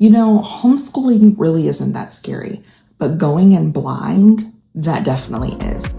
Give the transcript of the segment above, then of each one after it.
Homeschooling really isn't that scary, but going in blind, that definitely is.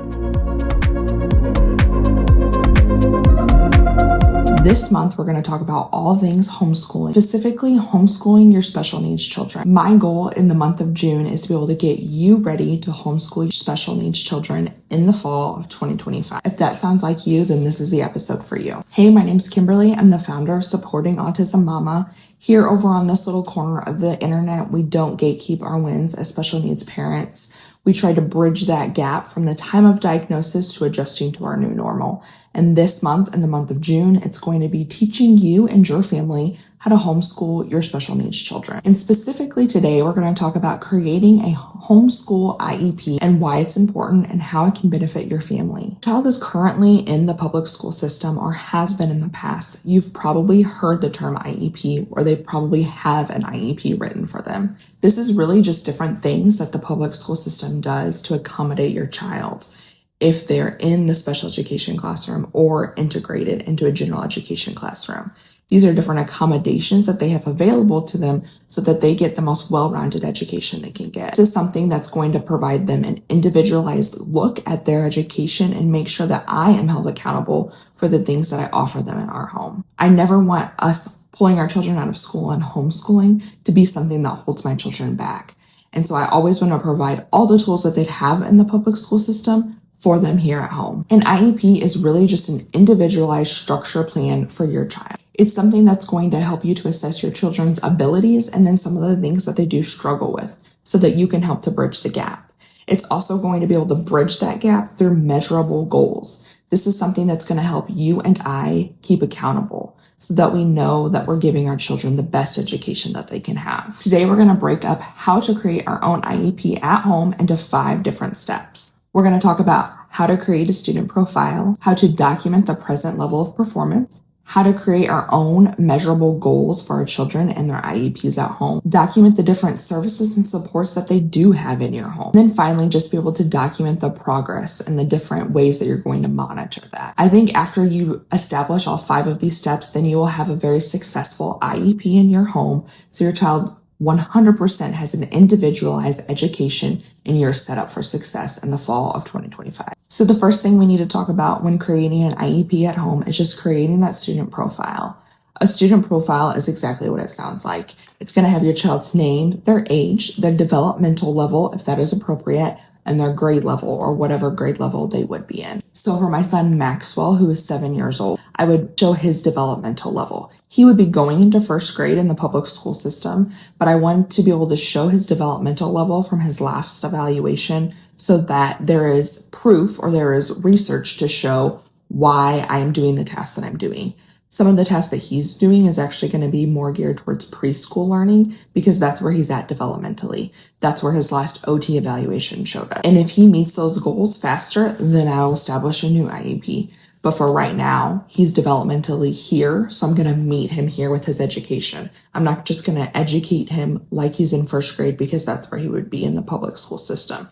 This month, we're going to talk about all things homeschooling, specifically homeschooling your special needs children. My goal in the month of June is to be able to get you ready to homeschool your special needs children in the fall of 2025. If that sounds like you, then this is the episode for you. Hey, my name's Kimberly. I'm the founder of Supporting Autism Mama. Here over on this little corner of the internet, we don't gatekeep our wins as special needs parents. We try to bridge that gap from the time of diagnosis to adjusting to our new normal. And this month, in the month of June, it's going to be teaching you and your family how to homeschool your special needs children. And specifically today, we're going to talk about creating a homeschool IEP and why it's important and how it can benefit your family. Child is currently in the public school system or has been in the past. You've probably heard the term IEP, or they probably have an IEP written for them. This is really just different things that the public school system does to accommodate your child if they're in the special education classroom or integrated into a general education classroom. These are different accommodations that they have available to them so that they get the most well-rounded education they can get. This is something that's going to provide them an individualized look at their education and make sure that I am held accountable for the things that I offer them in our home. I never want us pulling our children out of school and homeschooling to be something that holds my children back. And so I always want to provide all the tools that they'd have in the public school system for them here at home. An IEP is really just an individualized structure plan for your child. It's something that's going to help you to assess your children's abilities and then some of the things that they do struggle with so that you can help to bridge the gap. It's also going to be able to bridge that gap through measurable goals. This is something that's going to help you and I keep accountable so that we know that we're giving our children the best education that they can have. Today, we're going to break up how to create our own IEP at home into 5 different steps. We're going to talk about how to create a student profile, how to document the present level of performance, how to create our own measurable goals for our children and their IEPs at home, document the different services and supports that they do have in your home, and then finally just be able to document the progress and the different ways that you're going to monitor that. I think after you establish all 5 of these steps, then you will have a very successful IEP in your home so your child 100% has an individualized education and you're set up for success in the fall of 2025. So the first thing we need to talk about when creating an IEP at home is just creating that student profile. A student profile is exactly what it sounds like. It's going to have your child's name, their age, their developmental level, if that is appropriate, and their grade level or whatever grade level they would be in. So for my son Maxwell, who is 7 years old, I would show his developmental level. He would be going into 1st grade in the public school system, but I wanted to be able to show his developmental level from his last evaluation so that there is proof or there is research to show why I am doing the tasks that I'm doing. Some of the tasks that he's doing is actually going to be more geared towards preschool learning because that's where he's at developmentally. That's where his last OT evaluation showed us. And if he meets those goals faster, then I'll establish a new IEP. But for right now, he's developmentally here, so I'm going to meet him here with his education. I'm not just going to educate him like he's in 1st grade because that's where he would be in the public school system.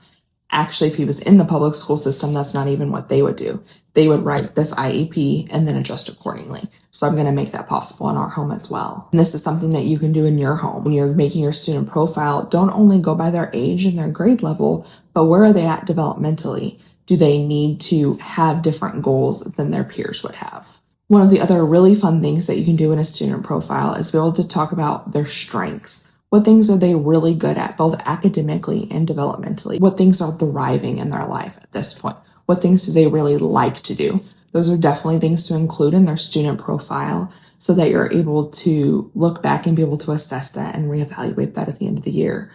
Actually, if he was in the public school system, that's not even what they would do. They would write this IEP and then adjust accordingly. So I'm going to make that possible in our home as well. And this is something that you can do in your home. When you're making your student profile, don't only go by their age and their grade level, but where are they at developmentally? Do they need to have different goals than their peers would have? One of the other really fun things that you can do in a student profile is be able to talk about their strengths. What things are they really good at, both academically and developmentally? What things are thriving in their life at this point? What things do they really like to do? Those are definitely things to include in their student profile so that you're able to look back and be able to assess that and reevaluate that at the end of the year.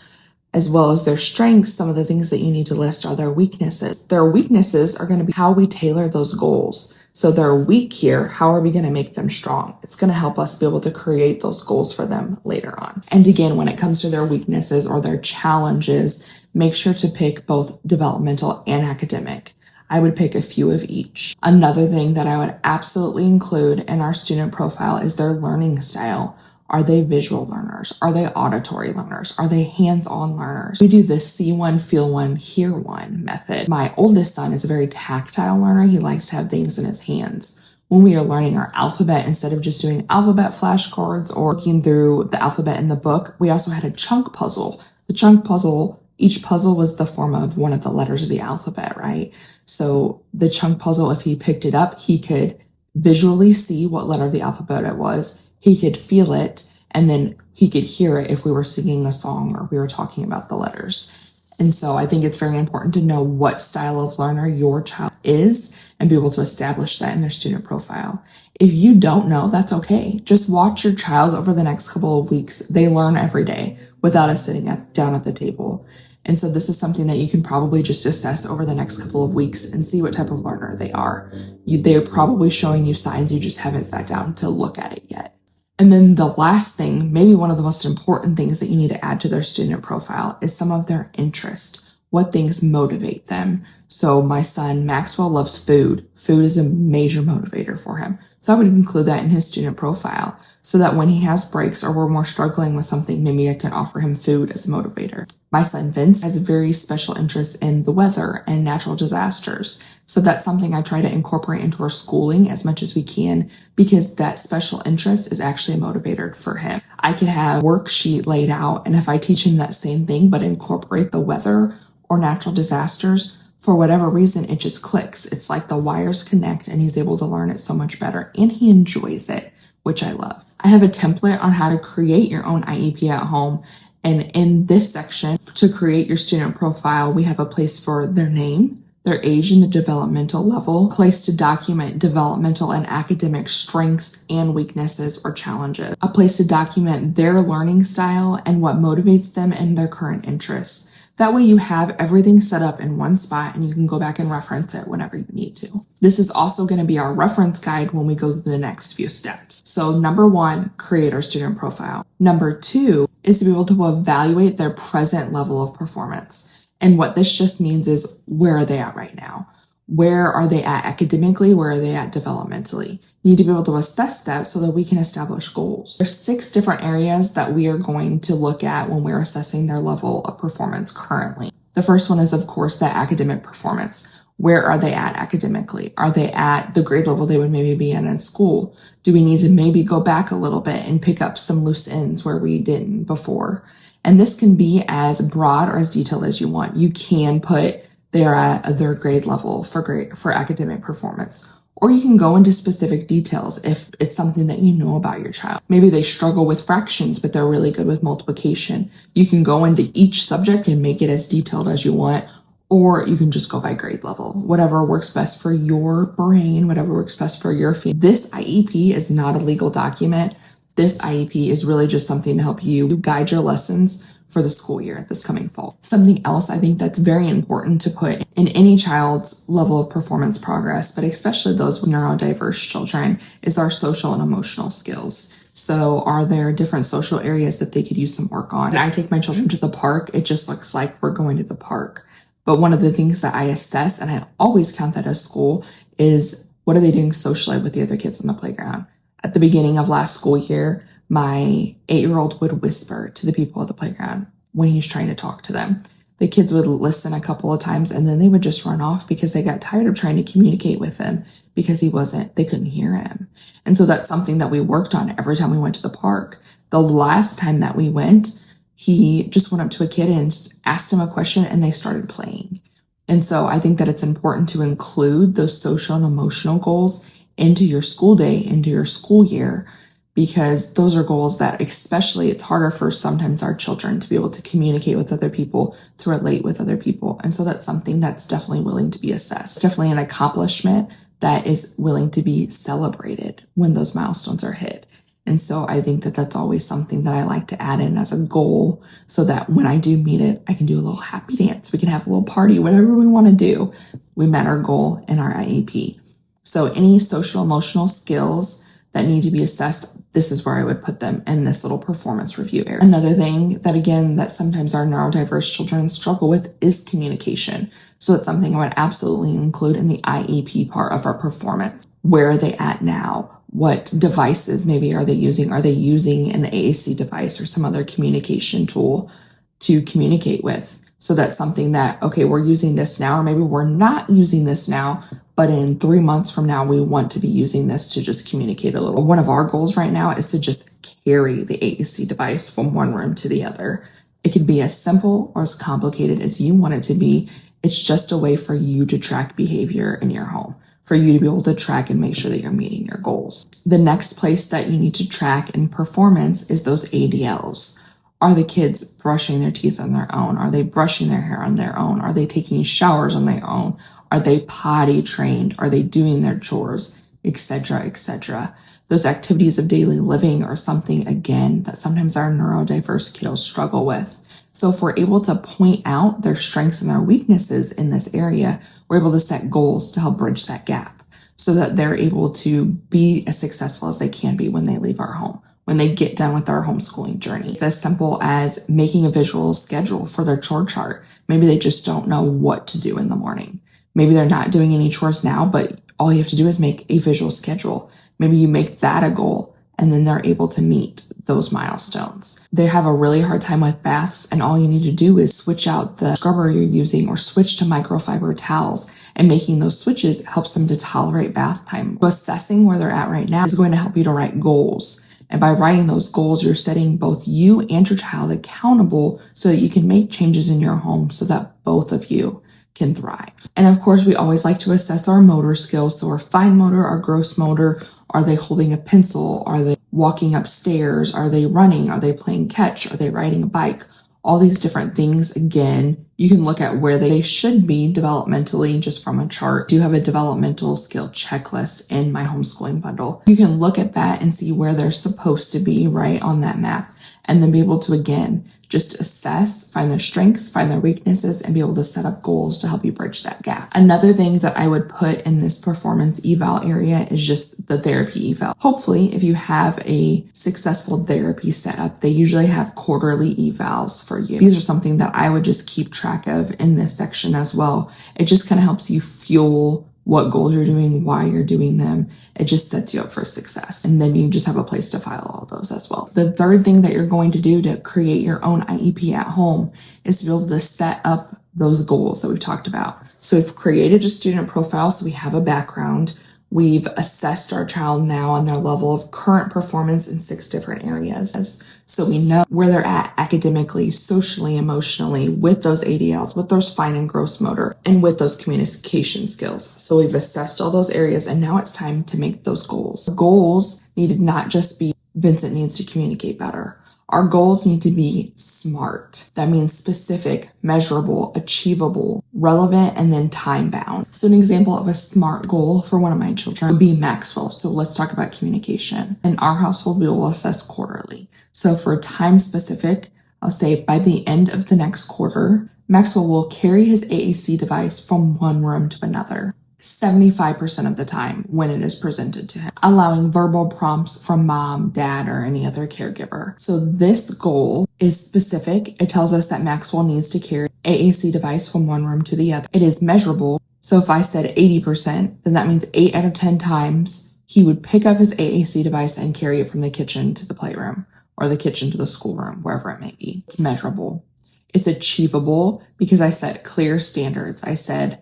As well as their strengths, some of the things that you need to list are their weaknesses. Their weaknesses are going to be how we tailor those goals. So they're weak here. How are we going to make them strong? It's going to help us be able to create those goals for them later on. And again, when it comes to their weaknesses or their challenges, make sure to pick both developmental and academic. I would pick a few of each. Another thing that I would absolutely include in our student profile is their learning style. Are they visual learners? Are they auditory learners? Are they hands-on learners? We do the see one, feel one, hear one method. My oldest son is a very tactile learner. He likes to have things in his hands. when we are learning our alphabet, instead of just doing alphabet flashcards or looking through the alphabet in the book, we also had a chunk puzzle. The chunk puzzle, each puzzle was the form of one of the letters of the alphabet, right? So the chunk puzzle, if he picked it up, he could visually see what letter of the alphabet it was. He could feel it, and then he could hear it if we were singing a song or we were talking about the letters. And so I think it's very important to know what style of learner your child is and be able to establish that in their student profile. If you don't know, that's okay. Just watch your child over the next couple of weeks. They learn every day without us sitting down at the table. And so this is something that you can probably just assess over the next couple of weeks and see what type of learner they are. They're probably showing you signs, you just haven't sat down to look at it yet. And then the last thing, maybe one of the most important things that you need to add to their student profile, is some of their interest. What things motivate them? So my son, Maxwell, loves food. Food is a major motivator for him. So I would include that in his student profile so that when he has breaks or we're more struggling with something, maybe I can offer him food as a motivator. My son, Vince, has a very special interest in the weather and natural disasters. So that's something I try to incorporate into our schooling as much as we can, because that special interest is actually a motivator for him. I could have a worksheet laid out, and if I teach him that same thing but incorporate the weather or natural disasters, for whatever reason, it just clicks. It's like the wires connect and he's able to learn it so much better, and he enjoys it, which I love. I have a template on how to create your own IEP at home. And in this section, to create your student profile, we have a place for their name, their age and the developmental level, a place to document developmental and academic strengths and weaknesses or challenges, a place to document their learning style and what motivates them and their current interests. That way you have everything set up in one spot and you can go back and reference it whenever you need to. This is also going to be our reference guide when we go through the next few steps. So number 1, create our student profile. Number 2 is to be able to evaluate their present level of performance. And what this just means is, where are they at right now? Where are they at academically? Where are they at developmentally? You need to be able to assess that so that we can establish goals. There's 6 different areas that we are going to look at when we're assessing their level of performance currently. The first one is, of course, that academic performance. Where are they at academically? Are they at the grade level they would maybe be in school? Do we need to maybe go back a little bit and pick up some loose ends where we didn't before? And this can be as broad or as detailed as you want. You can put they're at a 3rd grade level for academic performance. Or you can go into specific details if it's something that you know about your child. Maybe they struggle with fractions, but they're really good with multiplication. You can go into each subject and make it as detailed as you want, or you can just go by grade level. Whatever works best for your brain, whatever works best for your field. This IEP is not a legal document. This IEP is really just something to help you guide your lessons for the school year this coming fall. Something else I think that's very important to put in any child's level of performance progress, but especially those with neurodiverse children, is our social and emotional skills. So are there different social areas that they could use some work on? When I take my children to the park, it just looks like we're going to the park. But one of the things that I assess, and I always count that as school, is what are they doing socially with the other kids on the playground? At the beginning of last school year, my 8-year-old would whisper to the people at the playground when he's trying to talk to them. The kids would listen a couple of times and then they would just run off because they got tired of trying to communicate with him because they couldn't hear him. And so that's something that we worked on every time we went to the park. The last time that we went, he just went up to a kid and asked him a question and they started playing. And so I think that it's important to include those social and emotional goals into your school day, into your school year, because those are goals that, especially, it's harder for sometimes our children to be able to communicate with other people, to relate with other people. And so that's something that's definitely willing to be assessed. Definitely an accomplishment that is willing to be celebrated when those milestones are hit. And so I think that that's always something that I like to add in as a goal so that when I do meet it, I can do a little happy dance. We can have a little party, whatever we want to do. We met our goal in our IEP. So any social emotional skills that need to be assessed, this is where I would put them in this little performance review area. Another thing that sometimes our neurodiverse children struggle with is communication. So it's something I would absolutely include in the IEP part of our performance. Where are they at now? What devices maybe are they using? Are they using an AAC device or some other communication tool to communicate with? So that's something that, okay, we're using this now, or maybe we're not using this now, but in 3 months from now, we want to be using this to just communicate a little. One of our goals right now is to just carry the AAC device from one room to the other. It can be as simple or as complicated as you want it to be. It's just a way for you to track behavior in your home, for you to be able to track and make sure that you're meeting your goals. The next place that you need to track in performance is those ADLs. Are the kids brushing their teeth on their own? Are they brushing their hair on their own? Are they taking showers on their own? Are they potty trained? Are they doing their chores, etc., etc.? Those activities of daily living are something, again, that sometimes our neurodiverse kiddos struggle with. So if we're able to point out their strengths and their weaknesses in this area, we're able to set goals to help bridge that gap so that they're able to be as successful as they can be when they leave our home, when they get done with our homeschooling journey. It's as simple as making a visual schedule for their chore chart. Maybe they just don't know what to do in the morning. Maybe they're not doing any chores now, but all you have to do is make a visual schedule. Maybe you make that a goal, and then they're able to meet those milestones. They have a really hard time with baths, and all you need to do is switch out the scrubber you're using or switch to microfiber towels, and making those switches helps them to tolerate bath time. So assessing where they're at right now is going to help you to write goals. And by writing those goals, you're setting both you and your child accountable so that you can make changes in your home so that both of you can thrive. And of course, we always like to assess our motor skills. So our fine motor, our gross motor. Are they holding a pencil? Are they walking upstairs? Are they running? Are they playing catch? Are they riding a bike? All these different things. Again, you can look at where they should be developmentally just from a chart. I do have a developmental skill checklist in my homeschooling bundle. You can look at that and see where they're supposed to be right on that map, and then be able to, again, just assess, find their strengths, find their weaknesses, and be able to set up goals to help you bridge that gap. Another thing that I would put in this performance eval area is just the therapy eval. Hopefully, if you have a successful therapy setup, they usually have quarterly evals for you. These are something that I would just keep track of in this section as well. It just kind of helps you fuel what goals you're doing, why you're doing them. It just sets you up for success. And then you just have a place to file all those as well. The third thing that you're going to do to create your own IEP at home is to be able to set up those goals that we've talked about. So we've created a student profile, so we have a background. We've assessed our child now on their level of current performance in 6 different areas. So we know where they're at academically, socially, emotionally, with those ADLs, with those fine and gross motor, and with those communication skills. So we've assessed all those areas, and now it's time to make those goals. Goals need to not just be Vincent needs to communicate better. Our goals need to be SMART. That means specific, measurable, achievable, relevant, and then time-bound. So an example of a SMART goal for one of my children would be Maxwell. So let's talk about communication. In our household, we will assess quarterly. So for time specific, I'll say by the end of the next quarter, Maxwell will carry his AAC device from one room to another 75% of the time when it is presented to him, allowing verbal prompts from mom, dad, or any other caregiver. So this goal is specific. It tells us that Maxwell needs to carry AAC device from one room to the other. It is measurable. So if I said 80%, then that means 8 out of 10 times he would pick up his AAC device and carry it from the kitchen to the playroom or the kitchen to the schoolroom, wherever it may be. It's measurable. It's achievable because I set clear standards. I said,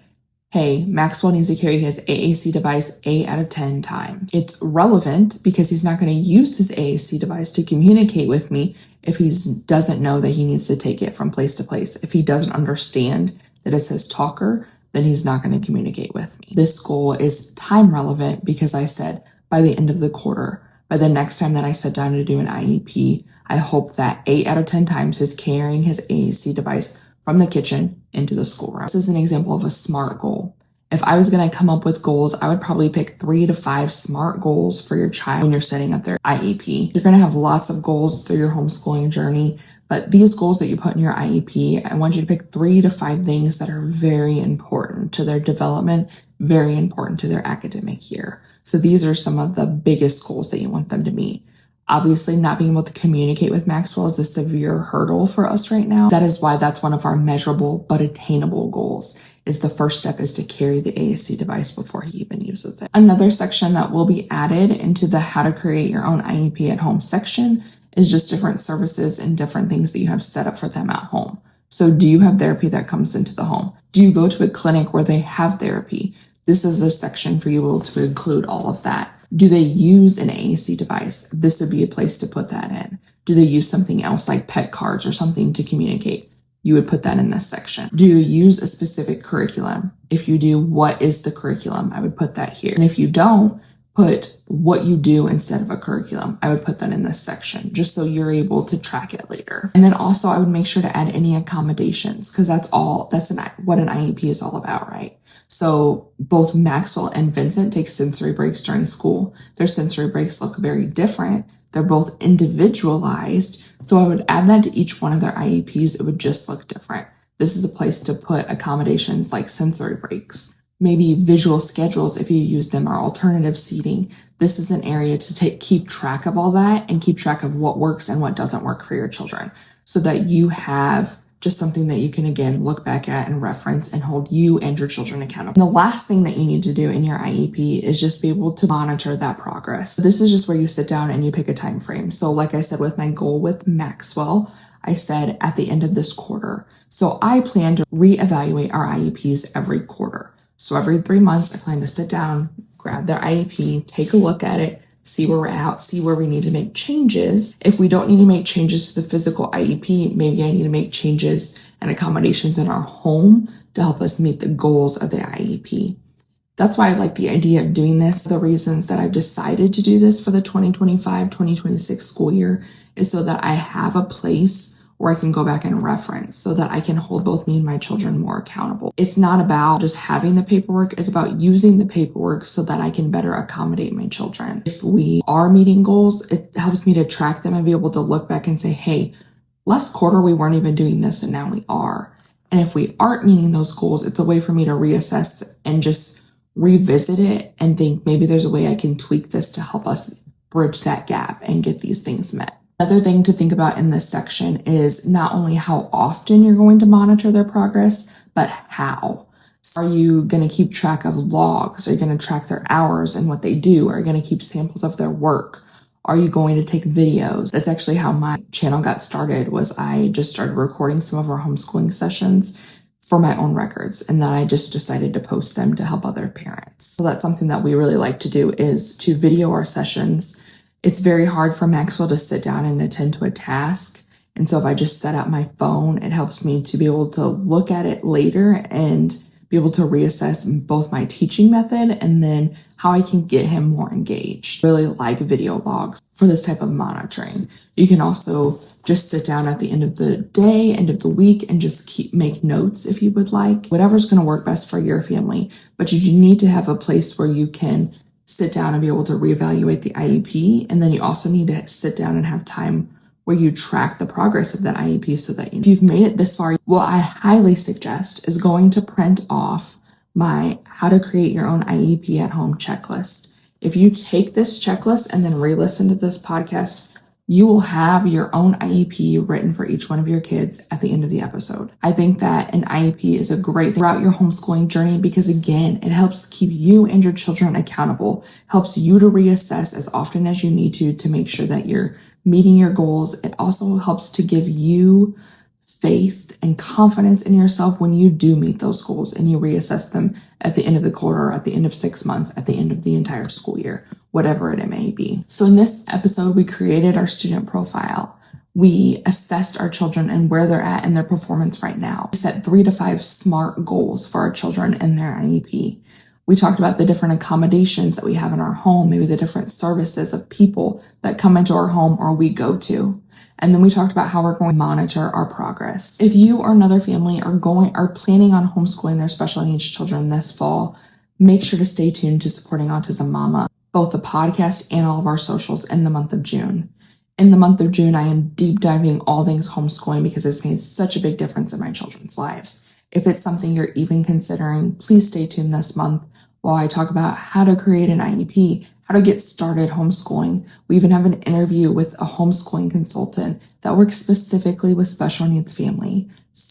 hey, Maxwell needs to carry his AAC device 8 out of 10 times. It's relevant because he's not going to use his AAC device to communicate with me if he doesn't know that he needs to take it from place to place. If he doesn't understand that it's his talker, then he's not going to communicate with me. This goal is time relevant because I said by the end of the quarter, by the next time that I sit down to do an IEP, I hope that 8 out of 10 times he's carrying his AAC device from the kitchen into the schoolroom. This is an example of a SMART goal. If I was going to come up with goals, I would probably pick 3 to 5 SMART goals for your child when you're setting up their IEP. You're going to have lots of goals through your homeschooling journey, but these goals that you put in your IEP, I want you to pick 3 to 5 things that are very important to their development, very important to their academic year. So these are some of the biggest goals that you want them to meet. Obviously, not being able to communicate with Maxwell is a severe hurdle for us right now. That is why that's one of our measurable but attainable goals. Is the first step is to carry the AAC device before he even uses it. Another section that will be added into the how to create your own IEP at home section is just different services and different things that you have set up for them at home. So do you have therapy that comes into the home? Do you go to a clinic where they have therapy? This is a section for you to include all of that. Do they use an AAC device? This would be a place to put that in. Do they use something else like pet cards or something to communicate? You would put that in this section. Do you use a specific curriculum? If you do, what is the curriculum? I would put that here. And if you don't, put what you do instead of a curriculum. I would put that in this section just so you're able to track it later. And then also I would make sure to add any accommodations because that's what an IEP is all about, right? So both Maxwell and Vincent take sensory breaks during school. Their sensory breaks look very different. They're both individualized. So I would add that to each one of their IEPs. It would just look different. This is a place to put accommodations like sensory breaks. Maybe visual schedules, if you use them, or alternative seating. This is an area to keep track of all that and keep track of what works and what doesn't work for your children so that you have just something that you can, again, look back at and reference and hold you and your children accountable. And the last thing that you need to do in your IEP is just be able to monitor that progress. So this is just where you sit down and you pick a time frame. So like I said, with my goal with Maxwell, I said at the end of this quarter. So I plan to reevaluate our IEPs every quarter. So every 3 months, I plan to sit down, grab their IEP, take a look at it, see where we're at, see where we need to make changes. If we don't need to make changes to the physical IEP, maybe I need to make changes and accommodations in our home to help us meet the goals of the IEP. That's why I like the idea of doing this. The reasons that I've decided to do this for the 2025-2026 school year is so that I have a place where I can go back and reference so that I can hold both me and my children more accountable. It's not about just having the paperwork. It's about using the paperwork so that I can better accommodate my children. If we are meeting goals, it helps me to track them and be able to look back and say, hey, last quarter we weren't even doing this and now we are. And if we aren't meeting those goals, it's a way for me to reassess and just revisit it and think maybe there's a way I can tweak this to help us bridge that gap and get these things met. Another thing to think about in this section is not only how often you're going to monitor their progress, but how. So are you going to keep track of logs? Are you going to track their hours and what they do? Are you going to keep samples of their work? Are you going to take videos? That's actually how my channel got started. Was I just started recording some of our homeschooling sessions for my own records, and then I just decided to post them to help other parents. So that's something that we really like to do, is to video our sessions. It's very hard for Maxwell to sit down and attend to a task. And so if I just set up my phone, it helps me to be able to look at it later and be able to reassess both my teaching method and then how I can get him more engaged. Really like video logs for this type of monitoring. You can also just sit down at the end of the day, end of the week, and just make notes if you would like. Whatever's going to work best for your family. But you need to have a place where you can sit down and be able to reevaluate the IEP. And then you also need to sit down and have time where you track the progress of that IEP so that if you've made it this far, what I highly suggest is going to print off my how to create your own IEP at home checklist. If you take this checklist and then re-listen to this podcast, you will have your own IEP written for each one of your kids at the end of the episode. I think that an IEP is a great thing throughout your homeschooling journey because, again, it helps keep you and your children accountable, helps you to reassess as often as you need to make sure that you're meeting your goals. It also helps to give you faith and confidence in yourself when you do meet those goals and you reassess them at the end of the quarter, at the end of 6 months, at the end of the entire school year, whatever it may be. So in this episode, we created our student profile. We assessed our children and where they're at in their performance right now. We set 3 to 5 SMART goals for our children in their IEP. We talked about the different accommodations that we have in our home, maybe the different services of people that come into our home or we go to. And then we talked about how we're going to monitor our progress. If you or another family are planning on homeschooling their special needs children this fall, make sure to stay tuned to Supporting Autism Mama, both the podcast and all of our socials in the month of June. In the month of June, I am deep diving all things homeschooling because it's made such a big difference in my children's lives. If it's something you're even considering, please stay tuned this month while I talk about how to create an IEP, how to get started homeschooling. We even have an interview with a homeschooling consultant that works specifically with special needs family.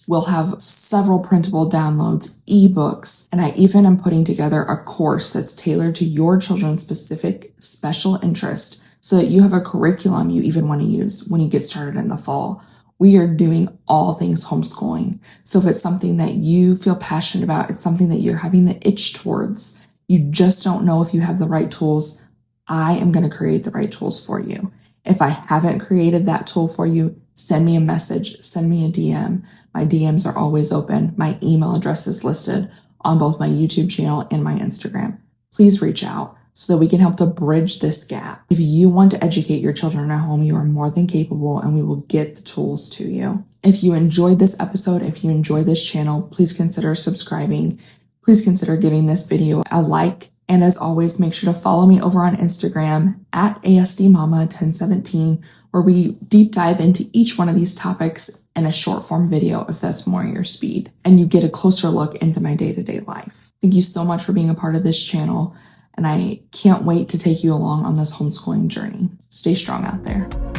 We'll have several printable downloads, ebooks, and I even am putting together a course that's tailored to your children's specific special interest so that you have a curriculum you even want to use when you get started in the fall. We are doing all things homeschooling. So if it's something that you feel passionate about, it's something that you're having the itch towards, you just don't know if you have the right tools, I am going to create the right tools for you. If I haven't created that tool for you, send me a message, send me a DM. My DMs are always open. My email address is listed on both my YouTube channel and my Instagram. Please reach out so that we can help to bridge this gap. If you want to educate your children at home, you are more than capable, and we will get the tools to you. If you enjoyed this episode, if you enjoy this channel, please consider subscribing. Please consider giving this video a like. And as always, make sure to follow me over on Instagram at ASDMama1017, where we deep dive into each one of these topics in a short form video if that's more your speed, and you get a closer look into my day-to-day life. Thank you so much for being a part of this channel, and I can't wait to take you along on this homeschooling journey. Stay strong out there.